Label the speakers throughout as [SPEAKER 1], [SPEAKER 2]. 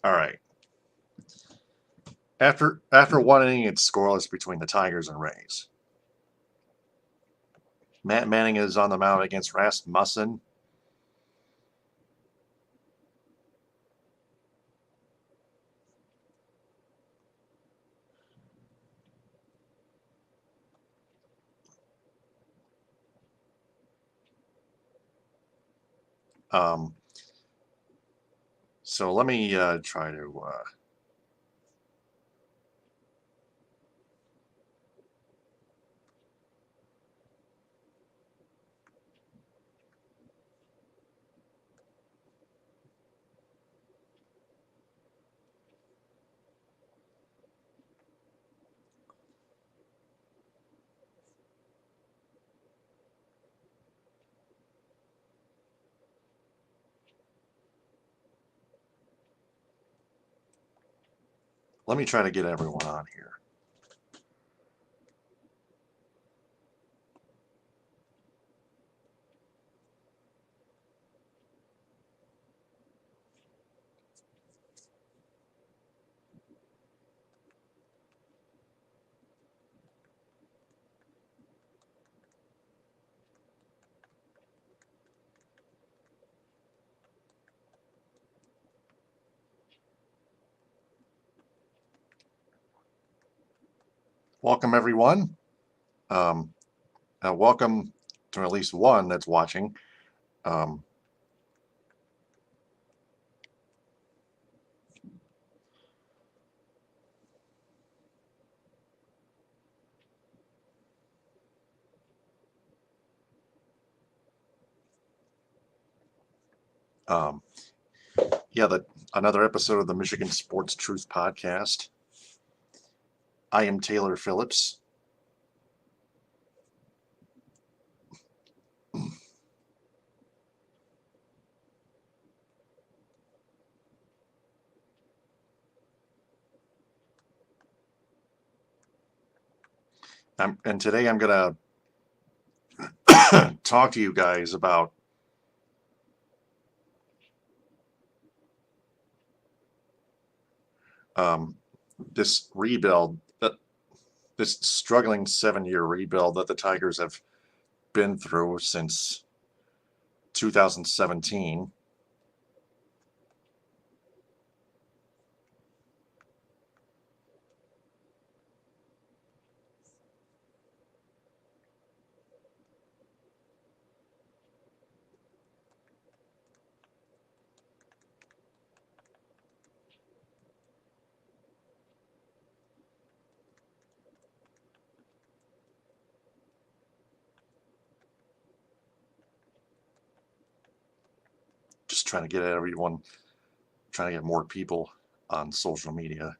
[SPEAKER 1] All right. After one inning, it's scoreless between the Tigers and Rays. Matt Manning is on the mound against Rasmussen. So let me try to get everyone on here. Welcome, everyone. Welcome to at least one that's watching. Yeah, another episode of the Michigan Sports Truth Podcast. I am Taylor Phillips. And today I'm going to talk to you guys about this rebuild, this struggling 7-year rebuild that the Tigers have been through since 2017. Just trying to get everyone, trying to get more people on social media.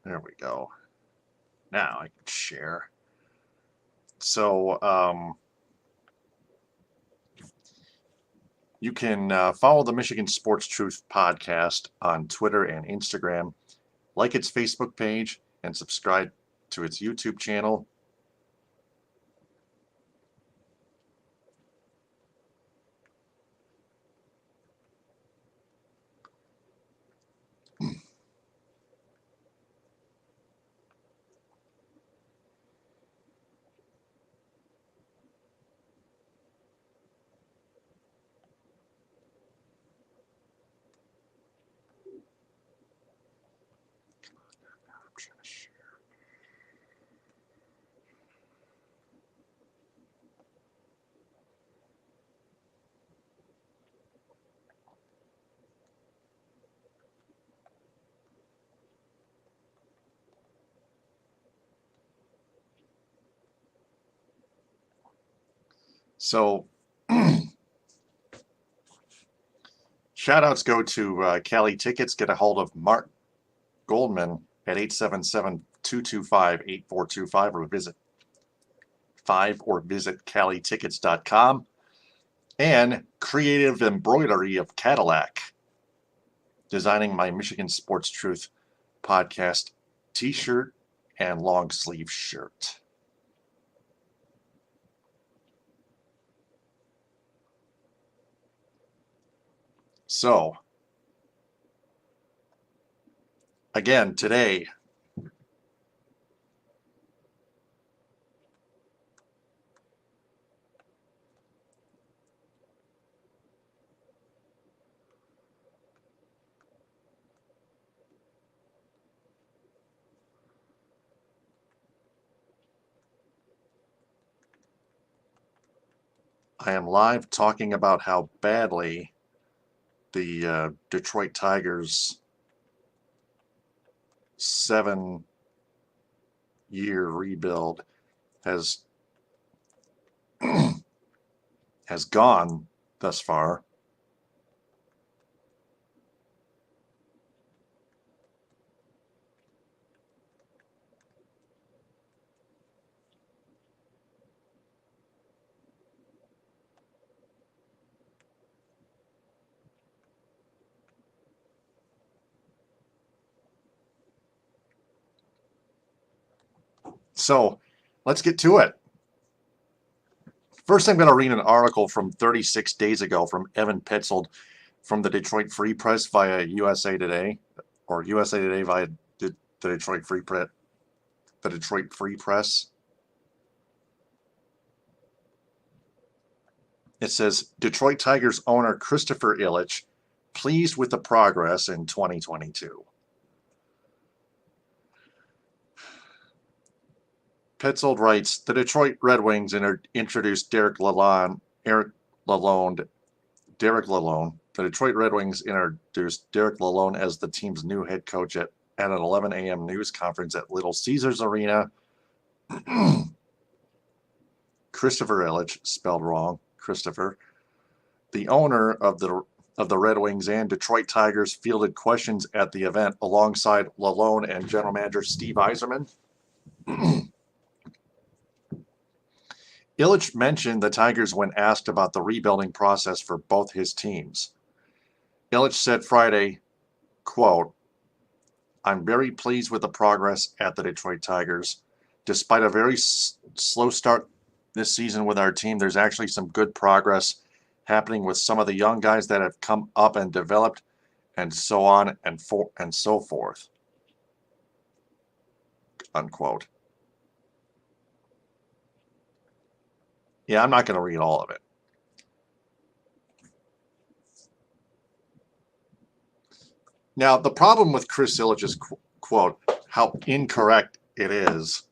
[SPEAKER 1] There we go. Now I can share. So you can follow the Michigan Sports Truth Podcast on Twitter and Instagram, like its Facebook page, and subscribe to its YouTube channel. So shout outs go to Cali Tickets. Get a hold of Mark Goldman at 877 225-8425 or visit CaliTickets.com. And Creative Embroidery of Cadillac, designing my Michigan Sports Truth podcast t-shirt and long sleeve shirt. So, again, today, I am live talking about how badly the Detroit Tigers 7-year rebuild has gone thus far. So let's get to it. First, I'm going to read an article from 36 days ago from Evan Petzold from the Detroit Free Press via USA Today, or USA Today via the Detroit Free Press. The Detroit Free Press. It says, Detroit Tigers owner Christopher Ilitch pleased with the progress in 2022. Petzold writes, the Detroit Red Wings introduced Derek Lalonde. The Detroit Red Wings introduced Derek Lalonde as the team's new head coach at an 11 a.m. news conference at Little Caesars Arena. Christopher Ilitch, spelled wrong, Christopher, the owner of the Red Wings and Detroit Tigers, fielded questions at the event alongside Lalonde and general manager Steve Yzerman. Ilitch mentioned the Tigers when asked about the rebuilding process for both his teams. Ilitch said Friday, quote, I'm very pleased with the progress at the Detroit Tigers. Despite a very slow start this season with our team, there's actually some good progress happening with some of the young guys that have come up and developed, and so on and so forth. Unquote. Yeah, I'm not going to read all of it. Now, the problem with Chris Ilitch's quote, how incorrect it is,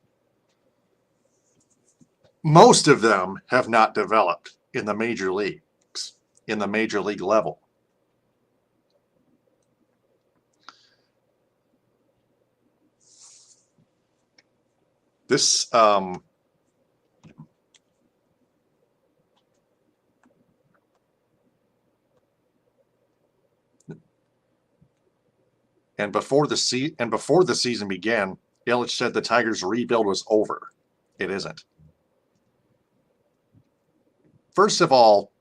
[SPEAKER 1] most of them have not developed in the major leagues, in the major league level. This and before the season began, Ilitch said the Tigers' rebuild was over. It isn't. First of all,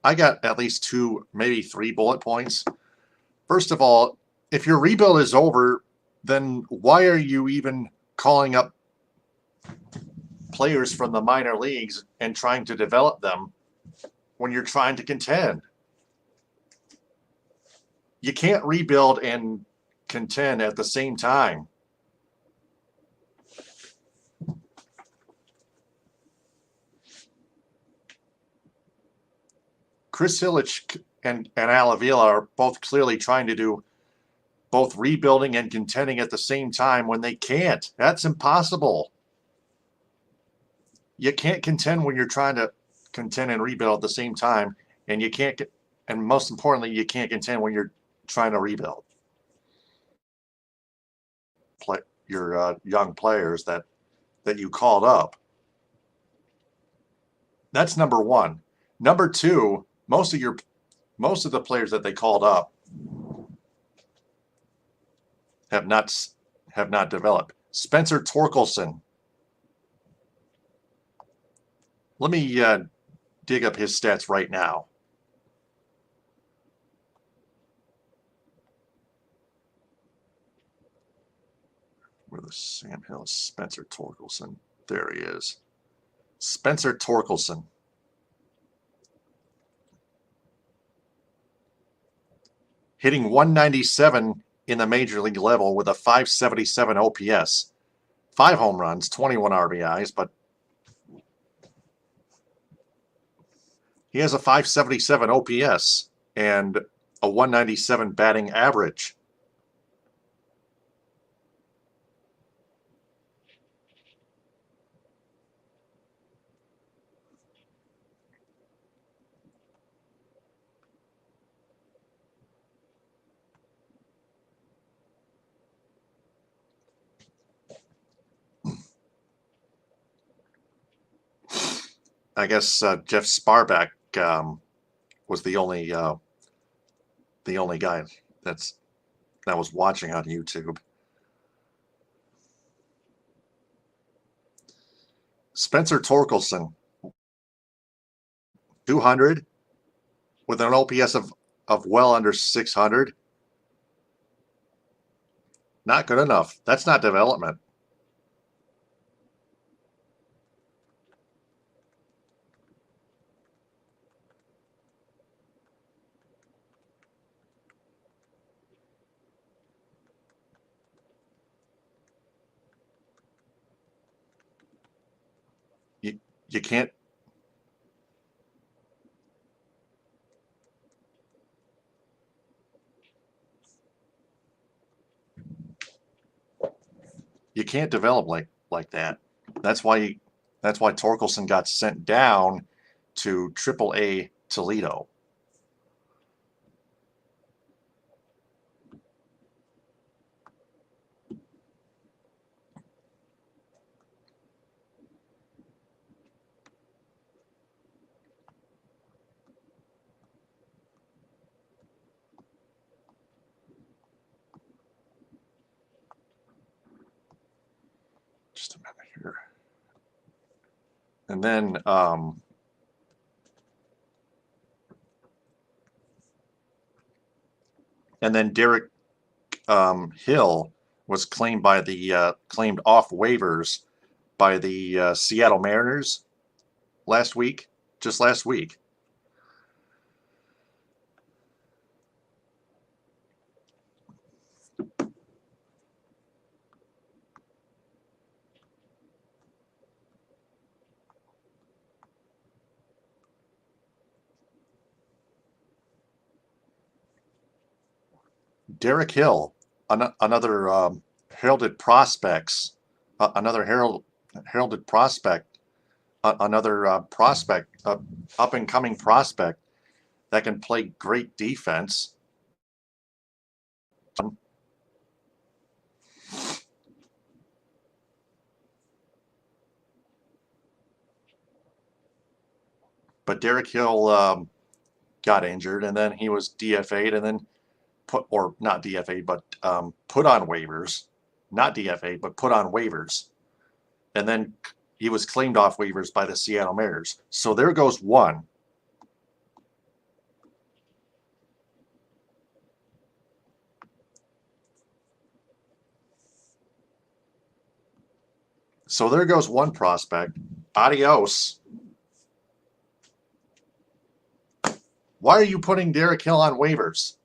[SPEAKER 1] I got at least 2, maybe 3 bullet points. First of all, if your rebuild is over, then why are you even calling up players from the minor leagues and trying to develop them when you're trying to contend? You can't rebuild and contend at the same time. Chris Ilitch and Al Avila are both clearly trying to do both rebuilding and contending at the same time when they can't. That's impossible. You can't contend when you're trying to contend and rebuild at the same time, and you can't get, and most importantly, you can't contend when you're trying to rebuild. Your young players that you called up. That's number one. Number two, most of the players that they called up have not developed. Spencer Torkelson. Let me dig up his stats right now. Where the Sam Hill is Spencer Torkelson. There he is. Spencer Torkelson. Hitting 197 in the major league level with a 577 OPS. 5 home runs, 21 RBIs, but he has a 577 OPS and a 197 batting average. I guess Jeff Sparback was the only guy that was watching on YouTube. Spencer Torkelson, 200 with an OPS of well under 600. Not good enough. That's not development. You can't. You can't develop like that. That's why Torkelson got sent down to AAA Toledo. Just a minute here. And then Derek Hill was claimed by the claimed off waivers by the Seattle Mariners just last week. Derek Hill, another heralded prospects, another heralded prospect, another prospect, up and coming prospect that can play great defense. But Derek Hill got injured, and then he was DFA'd, and then not DFA'd, but put on waivers. Not DFA'd, but put on waivers. And then he was claimed off waivers by the Seattle Mariners. So there goes one. So there goes one prospect. Adios. Why are you putting Derek Hill on waivers?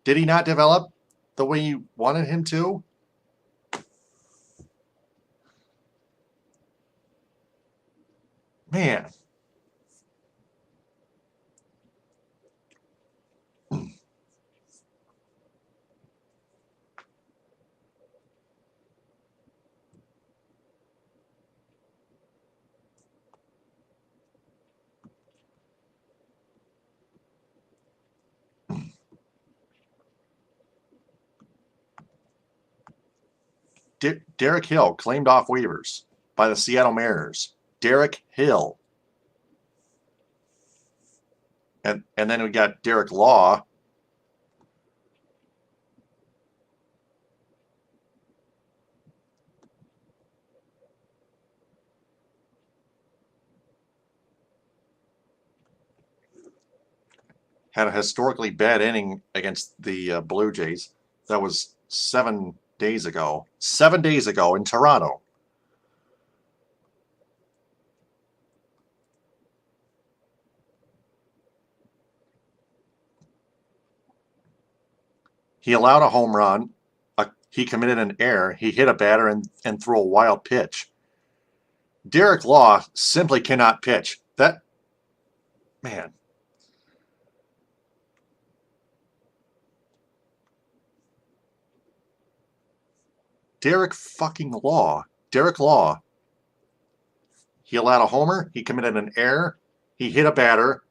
[SPEAKER 1] Did he not develop the way you wanted him to? Man. Derek Hill claimed off waivers by the Seattle Mariners. Derek Hill. And then we got Derek Law. had a historically bad inning against the Blue Jays. That was 7 days ago. 7 days ago in Toronto. He allowed a home run. He committed an error. He hit a batter and threw a wild pitch. Derek Law simply cannot pitch. That, man. Derek Law. He allowed a homer. He committed an error. He hit a batter,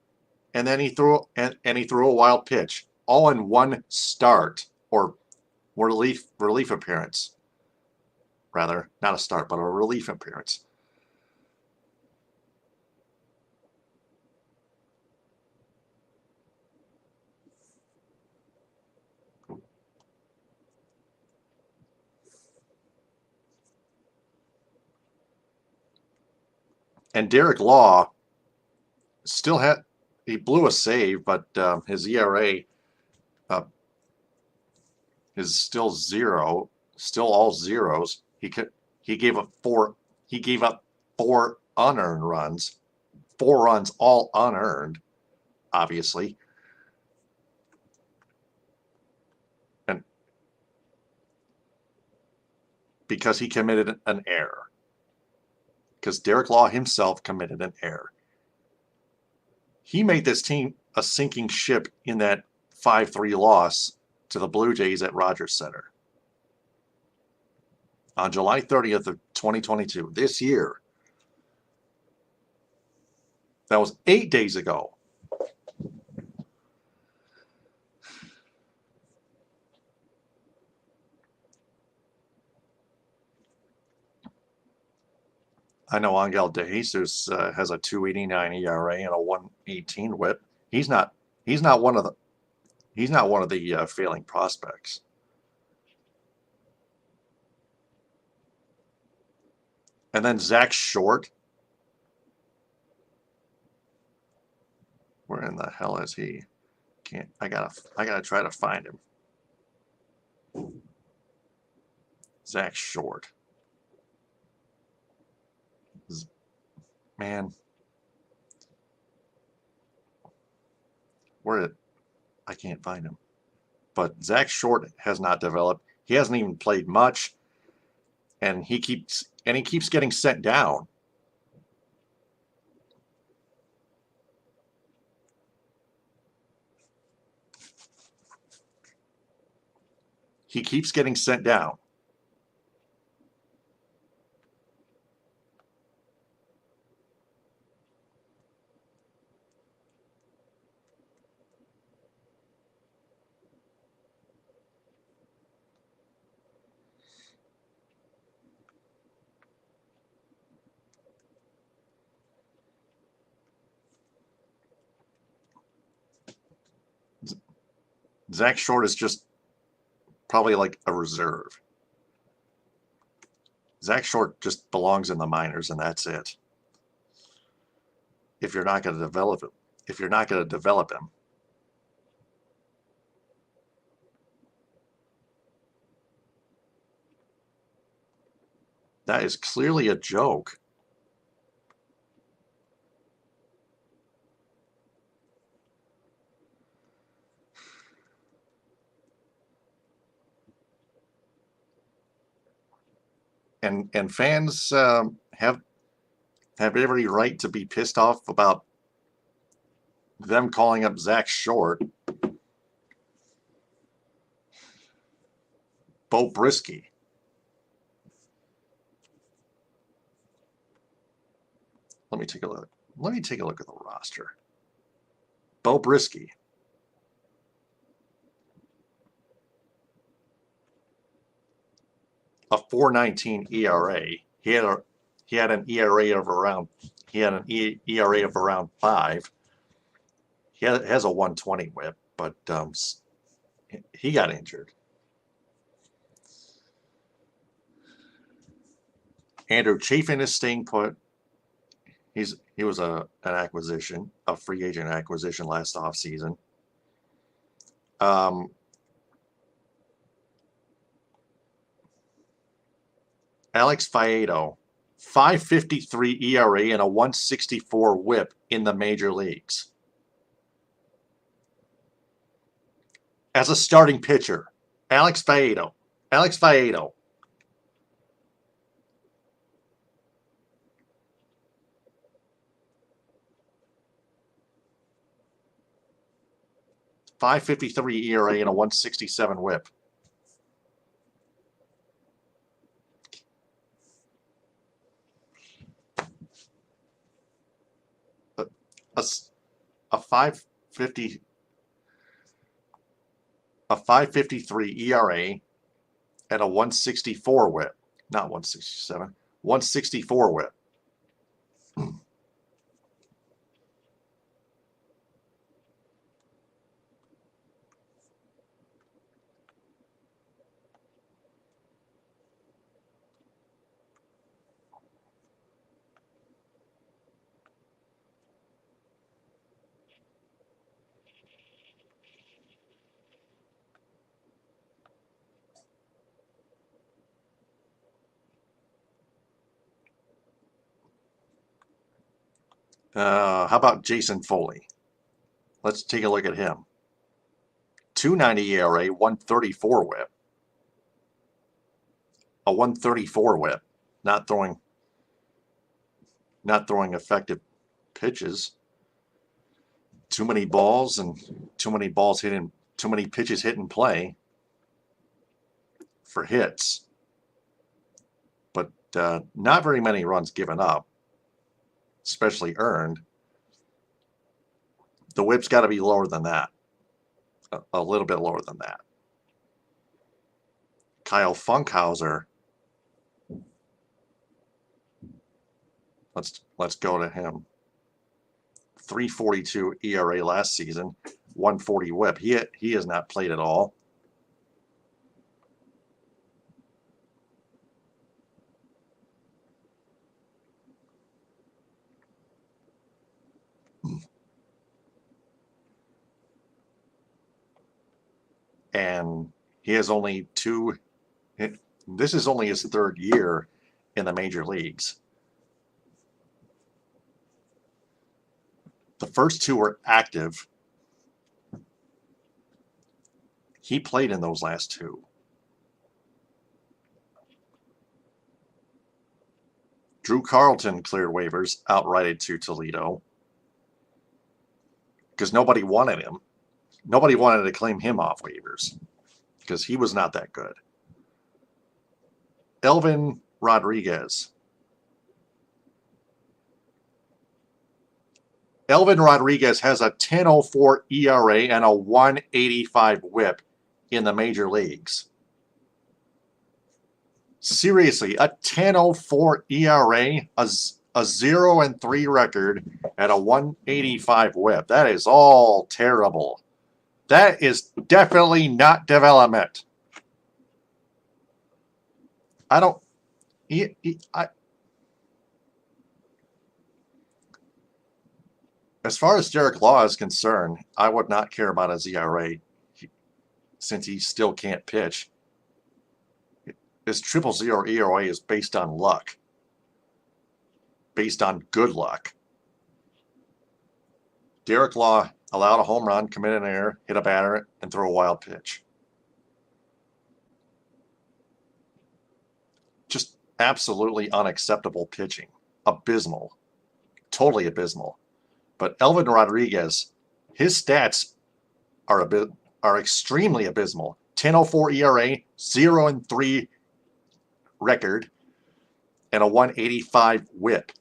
[SPEAKER 1] and then he threw a wild pitch, all in one start or relief appearance. Rather, not a start, but a relief appearance. And Derek Law he blew a save, but his ERA is still 0, still all zeros. He gave up four unearned runs, 4 runs all unearned, obviously. And because he committed an error. Because Derek Law himself committed an error. He made this team a sinking ship in that 5-3 loss to the Blue Jays at Rogers Center on July 30th of 2022, this year. That was 8 days ago. I know Angel De Jesus has a 2.89 ERA and a 1.18 WHIP. He's not one of the failing prospects. And then Zach Short. Where in the hell is he? I gotta try to find him. Zach Short. Man. I can't find him. But Zach Short has not developed. He hasn't even played much. And he keeps getting sent down. He keeps getting sent down. Zach Short is just probably like a reserve. Zach Short just belongs in the minors, and that's it. If you're not going to develop him, that is clearly a joke. And fans have every right to be pissed off about them calling up Zach Short. Bo Brisky. Let me take a look. Let me take a look at the roster. Bo Brisky. A 4.19 ERA. He had an ERA of around 5. He has a 120 WHIP, but he got injured. Andrew Chafin is staying put. He was an acquisition, a free agent acquisition last offseason. Alex Faedo, 5.53 ERA and a 1.64 WHIP in the major leagues. As a starting pitcher, Alex Faedo. Alex Faedo. .553 ERA and a 1.67 WHIP. A 5.53 ERA and a 1.64 WHIP. Not 1.67. 1.64 WHIP. How about Jason Foley? Let's take a look at him. 2.90 ERA, 1.34 WHIP. A 1.34 WHIP. Not throwing effective pitches. Too many balls and too many pitches hit and play for hits. But not very many runs given up, especially earned. The WHIP's got to be lower than that. A little bit lower than that. Kyle Funkhauser. Let's go to him. 3.42 ERA last season, 1.40 WHIP. He has not played at all. And he has only this is only his third year in the major leagues. The first two were active. He played in those last two. Drew Carlton cleared waivers, outrighted to Toledo. Because nobody wanted him. Nobody wanted to claim him off waivers. Because he was not that good. Elvin Rodriguez. Elvin Rodriguez has a 10.04 ERA and a 1.85 WHIP in the major leagues. Seriously, a 10.04 ERA, a 0-3 record, and a 1.85 WHIP. That is all terrible. That is definitely not development. As far as Derek Law is concerned, I would not care about his ERA since he still can't pitch. His 0.000 ERA is based on luck. Based on good luck. Derek Law allowed a home run, commit an error, hit a batter, and throw a wild pitch. Just absolutely unacceptable pitching. Abysmal. Totally abysmal. But Elvin Rodriguez, his stats are extremely abysmal. 10.04 ERA, 0-3 record, and a 1.85 WHIP.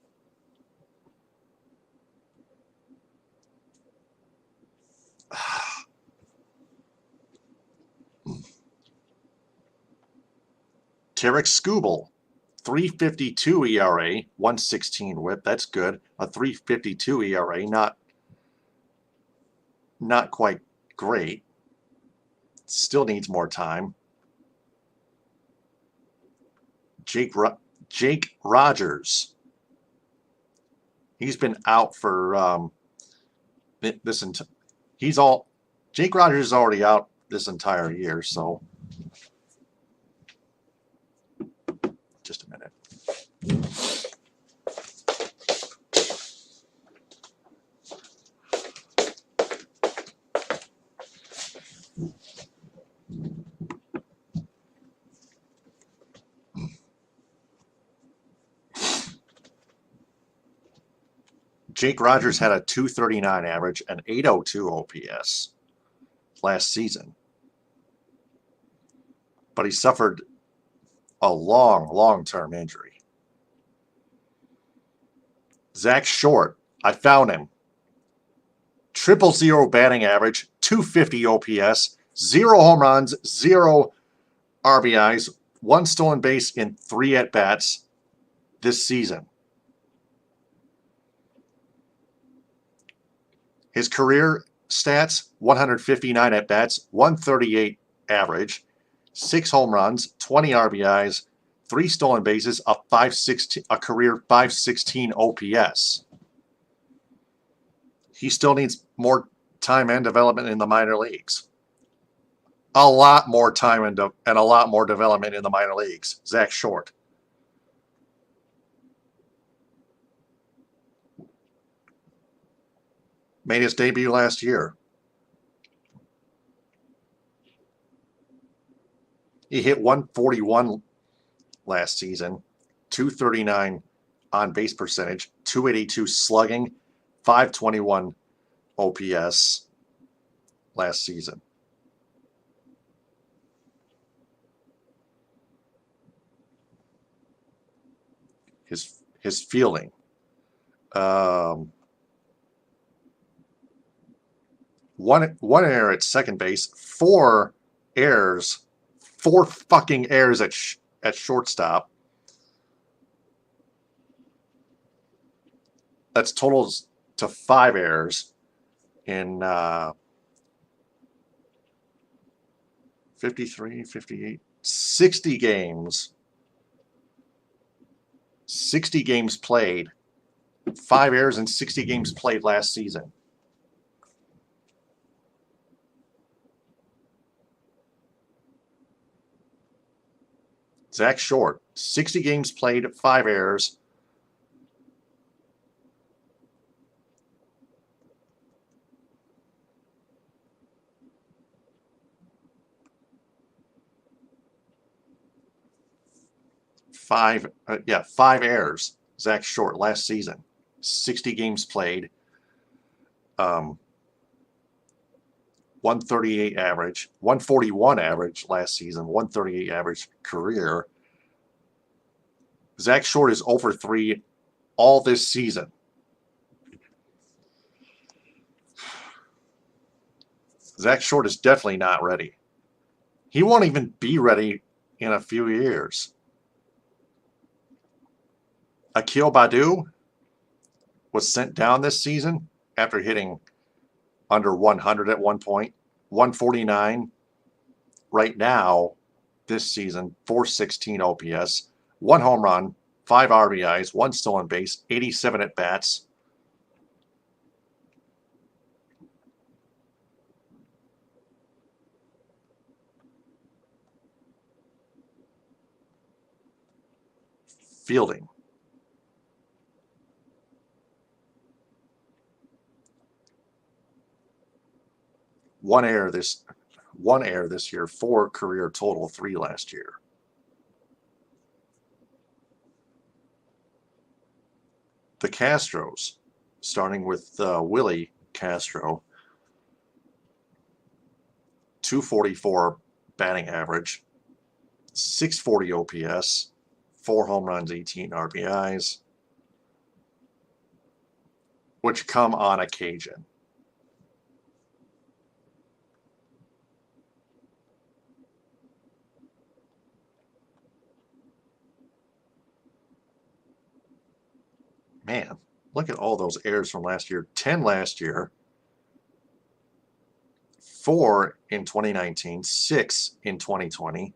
[SPEAKER 1] Tarek Skubal, 3.52 ERA, 1.16 WHIP. That's good. A 3.52 ERA, not quite great. Still needs more time. Jake Rogers. He's been out for he's all Jake Rogers is already out this entire year, so just a minute. Jake Rogers had a 239 average and 802 OPS last season. But he suffered a long-term injury. Zach Short, I found him. 000 batting average, 250 OPS, 0 home runs, 0 RBIs, 1 stolen base in 3 at-bats this season. His career stats, 159 at-bats, 138 average, 6 home runs, 20 RBIs, 3 stolen bases, a career 516 OPS. He still needs more time and development in the minor leagues. A lot more time and a lot more development in the minor leagues. Zach Short. Made his debut last year. He hit 141 last season, 239 on base percentage, 282 slugging, 521 OPS last season. His fielding. One error at second base, 4 errors, 4 fucking errors at shortstop. That's totals to 5 errors in 53, 58, 60 games. 60 games played. 5 errors in 60 games played last season. Zach Short, 60 games played, 5 errors. Five errors. Zach Short last season. 60 games played. 138 average, 141 average last season, 138 average career. Zach Short is 0 for 3 all this season. Zach Short is definitely not ready. He won't even be ready in a few years. Akil Baddoo was sent down this season after hitting under 100 at one point. 149 right now this season, 416 OPS, 1 home run, 5 RBIs, 1 stolen base, 87 at bats. Fielding. One error this year, 4 career total, 3 last year. The Castros, starting with Willie Castro, 244 batting average, 640 OPS, 4 home runs, 18 RBIs, which come on occasion. Man, look at all those errors from last year. 10 last year, 4 in 2019, 6 in 2020.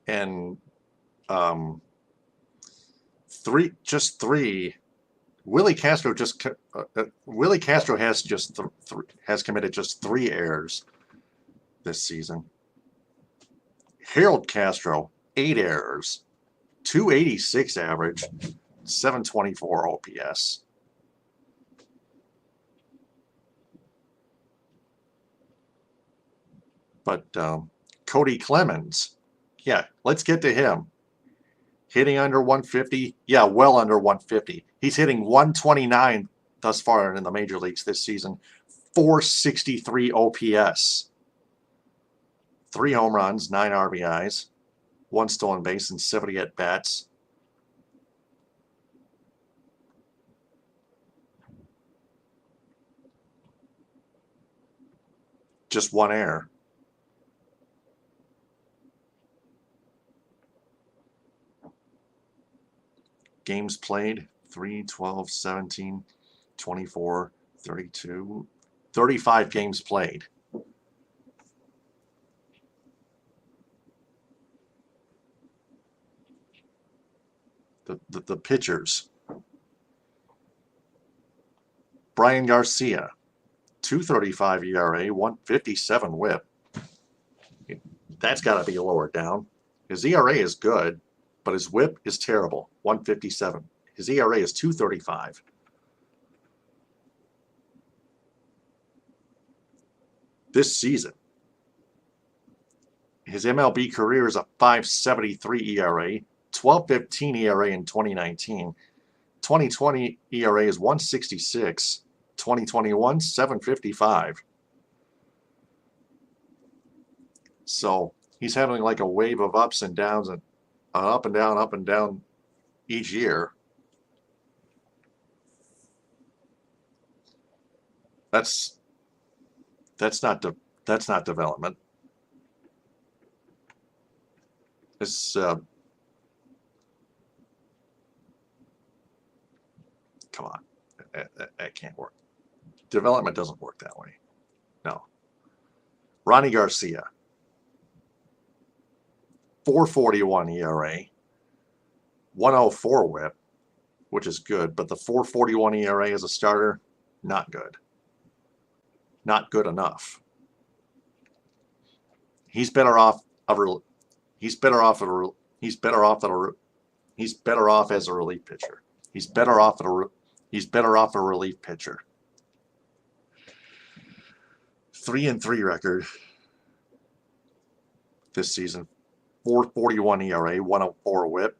[SPEAKER 1] And Just three. Willie Castro has has committed just 3 errors this season. Harold Castro, 8 errors, 286 average, 724 OPS. But Cody Clemens, yeah, let's get to him. Hitting under 150, yeah, well under 150. He's hitting 129 thus far in the major leagues this season. 463 OPS. 3 home runs, 9 RBIs, 1 stolen base, and 70 at-bats. Just 1 error. Games played, 3, 12, 17, 24, 32, 35 games played. The pitchers. Brian Garcia, 2.35 ERA, 1.57 WHIP. That's got to be lower down. His ERA is good, but his WHIP is terrible, 1.57. His ERA is 2.35. This season, his MLB career is a 5.73 ERA, 12.15 ERA in 2019. 2020 ERA is 1.66. 2021, 7.55. So he's having like a wave of ups and downs and up and down each year. That's not development. This come on, that can't work. Development doesn't work that way. No. Ronnie Garcia, 4.41 ERA, 1.04 WHIP, which is good, but the 4.41 ERA as a starter, not good. Not good enough. He's better off as a relief pitcher. He's better off a relief pitcher. 3-3 record this season. 4.41 ERA, 1.04 WHIP.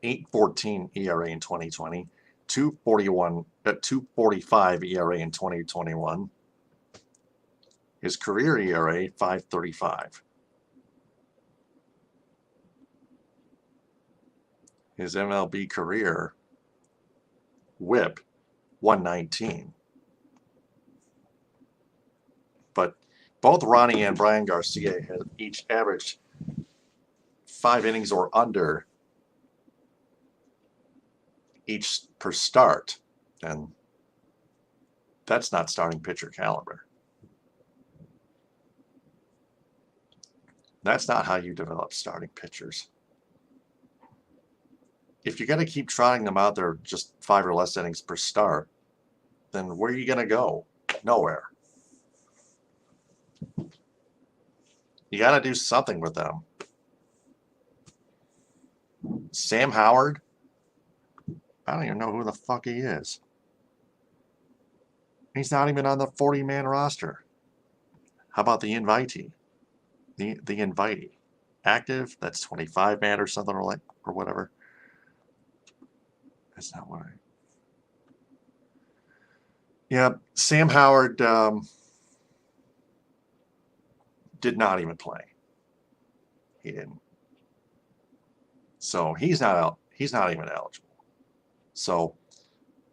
[SPEAKER 1] 8.14 ERA in 2020. 2.45 ERA in 2021. His career ERA, 5.35. His MLB career WHIP, 119. But both Ronnie and Brian Garcia have each averaged 5 innings or under each per start, and that's not starting pitcher caliber. That's not how you develop starting pitchers. If you're going to keep trying them out there just 5 or less innings per start, then where are you going to go? Nowhere. You got to do something with them. Sam Howard, I don't even know who the fuck he is. He's not even on the 40-man roster. How about the invitee? The invitee. Active, that's 25-man or something or whatever. That's not what I... Yeah, Sam Howard did not even play. He didn't. So he's not even eligible. So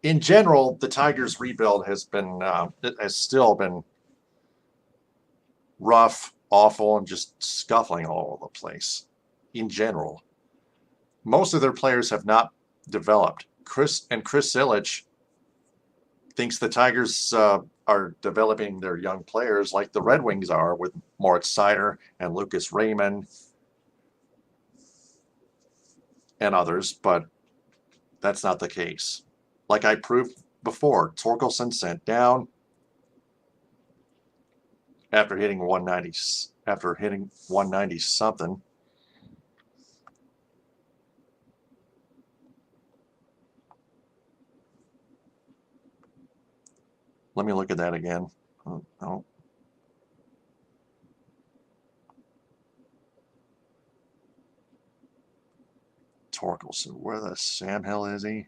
[SPEAKER 1] in general, the Tigers' rebuild has still been rough, awful, and just scuffling all over the place. In general, most of their players have not developed. Chris Ilitch thinks the Tigers are developing their young players like the Red Wings are with Moritz Seider and Lucas Raymond and others, but that's not the case. Like I proved before, Torkelson sent down after hitting 190 something. Let me look at that again. Oh, no. Torkelson, where the Sam Hill is he?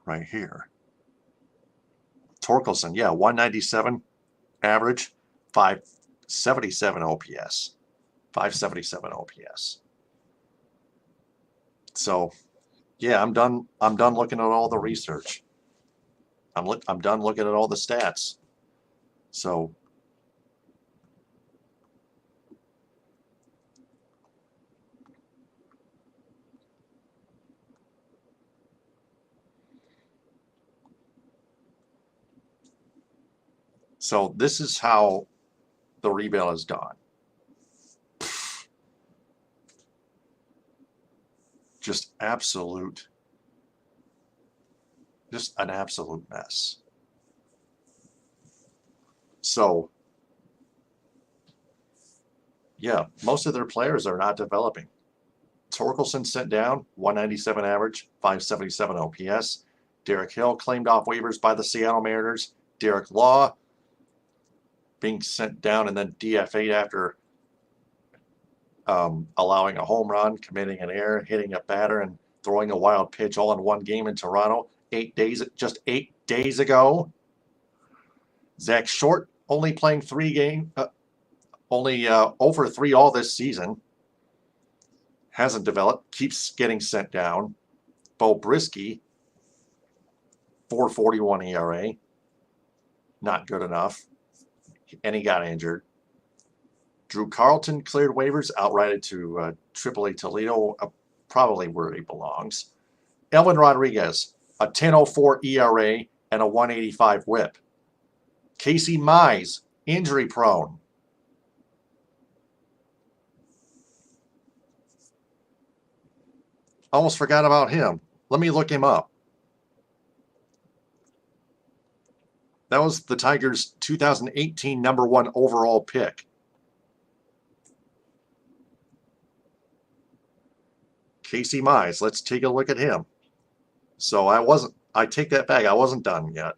[SPEAKER 1] Right here. Torkelson, yeah, 197 average, 577 OPS. 577 OPS. So, yeah, I'm done looking at all the research. I'm done looking at all the stats. So, this is how the rebuild is done. Just an absolute mess. So, yeah, most of their players are not developing. Torkelson sent down, 197 average, 577 OPS. Derek Hill claimed off waivers by the Seattle Mariners. Derek Law being sent down and then DFA'd after allowing a home run, committing an error, hitting a batter, and throwing a wild pitch all in one game in Toronto just 8 days ago. Zach Short only playing 3 games, only over 3 all this season. Hasn't developed, keeps getting sent down. Bo Brisky, 4.41 ERA, not good enough, and he got injured. Drew Carlton cleared waivers, outrighted to AAA Toledo, probably where he belongs. Elvin Rodriguez, a 10.04 ERA and a 185 WHIP. Casey Mize, injury prone. Almost forgot about him. Let me look him up. That was the Tigers' 2018 #1 overall pick. Casey Mize, let's take a look at him. So I take that back. I wasn't done yet.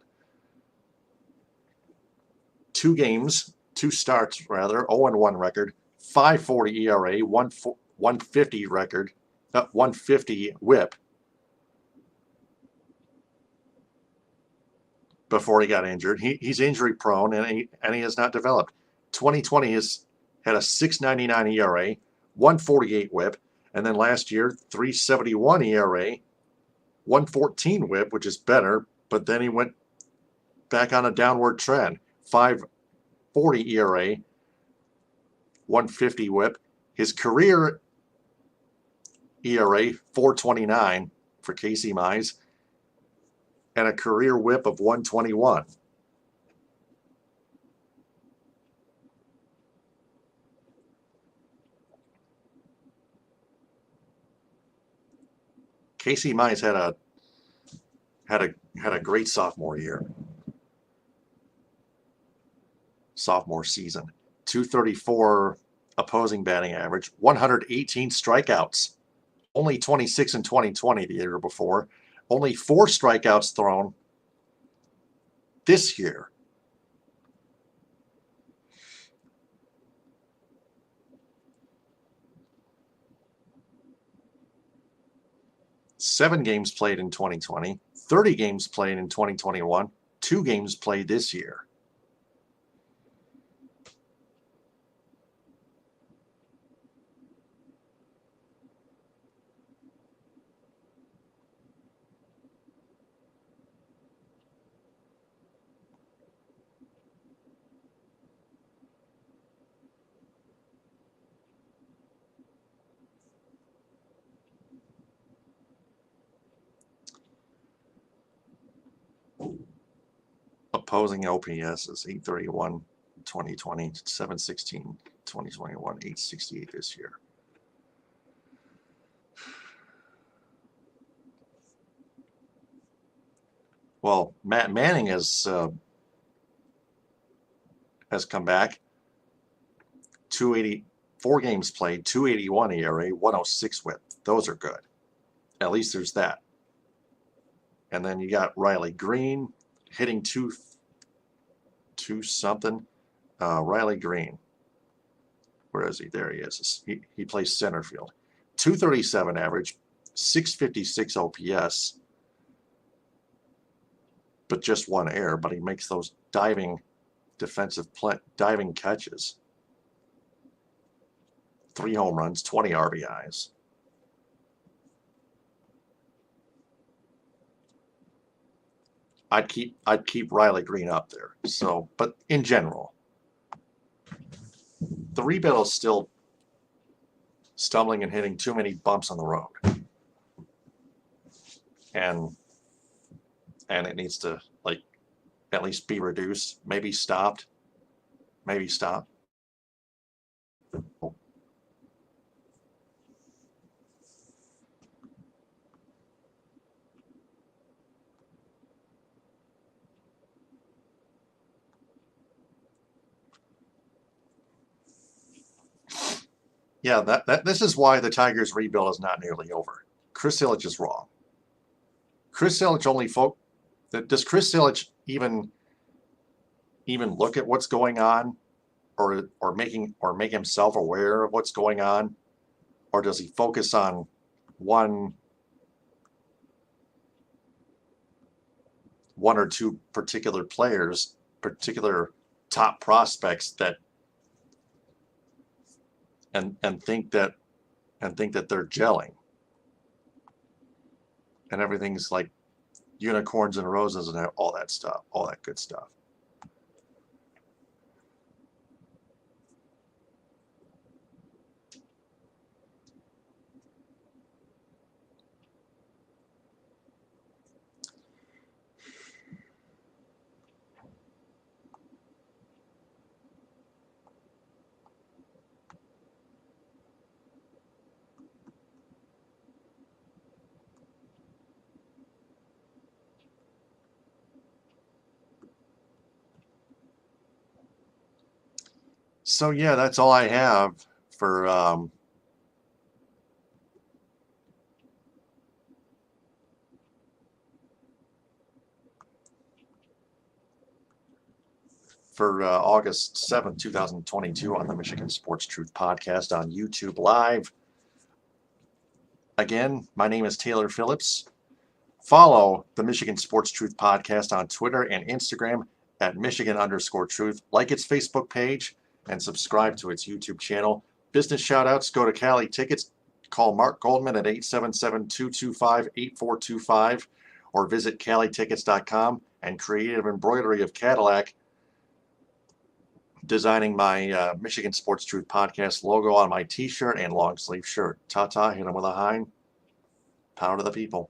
[SPEAKER 1] 2 starts rather, 0-1 record, 5.40 ERA, 150 record, 150 WHIP before he got injured. He's injury prone and he has not developed. 2020 has had a 6.99 ERA, 148 WHIP, and then last year 3.71 ERA, 114 WHIP, which is better, but then he went back on a downward trend. 5.40 ERA, 150 WHIP. His career ERA 4.29 for Casey Mize, and a career WHIP of 121. Casey Mize had a great sophomore year. Sophomore season. 234 opposing batting average, 118 strikeouts. Only 26 in 2020, the year before. Only 4 strikeouts thrown this year. Seven games played in 2020, 30 games played in 2021, 2 games played this year. Opposing OPS is 831 2020, 716 2021, 868 this year. Well, Matt Manning has come back. 284 games played, 281 ERA, 106 WHIP. Those are good. At least there's that. And then you got Riley Green hitting two something. Riley Green. Where is he? There he is. He plays center field. 237 average, 656 OPS, but just one error. But he makes those diving catches. 3 home runs, 20 RBIs. I'd keep Riley Green up there. So, but in general, the rebuild is still stumbling and hitting too many bumps on the road, and it needs to at least be reduced, maybe stopped, maybe stop. Yeah, this is why the Tigers' rebuild is not nearly over. Chris Ilitch is wrong. Chris Ilitch does Chris Ilitch even look at what's going on, or make himself aware of what's going on, or does he focus on one or two particular players, particular top prospects that and think that they're gelling and everything's like unicorns and roses and all that stuff, all that good stuff. So yeah, that's all I have for August 7th, 2022 on the Michigan Sports Truth Podcast on YouTube Live. Again, my name is Taylor Phillips. Follow the Michigan Sports Truth Podcast on Twitter and Instagram at Michigan_Truth. Like its Facebook page and subscribe to its YouTube channel. Business shout-outs, go to Cali Tickets. Call Mark Goldman at 877-225-8425 or visit CaliTickets.com, and Creative Embroidery of Cadillac, designing my Michigan Sports Truth Podcast logo on my t-shirt and long sleeve shirt. Ta-ta, hit them with a hind. Power to the people.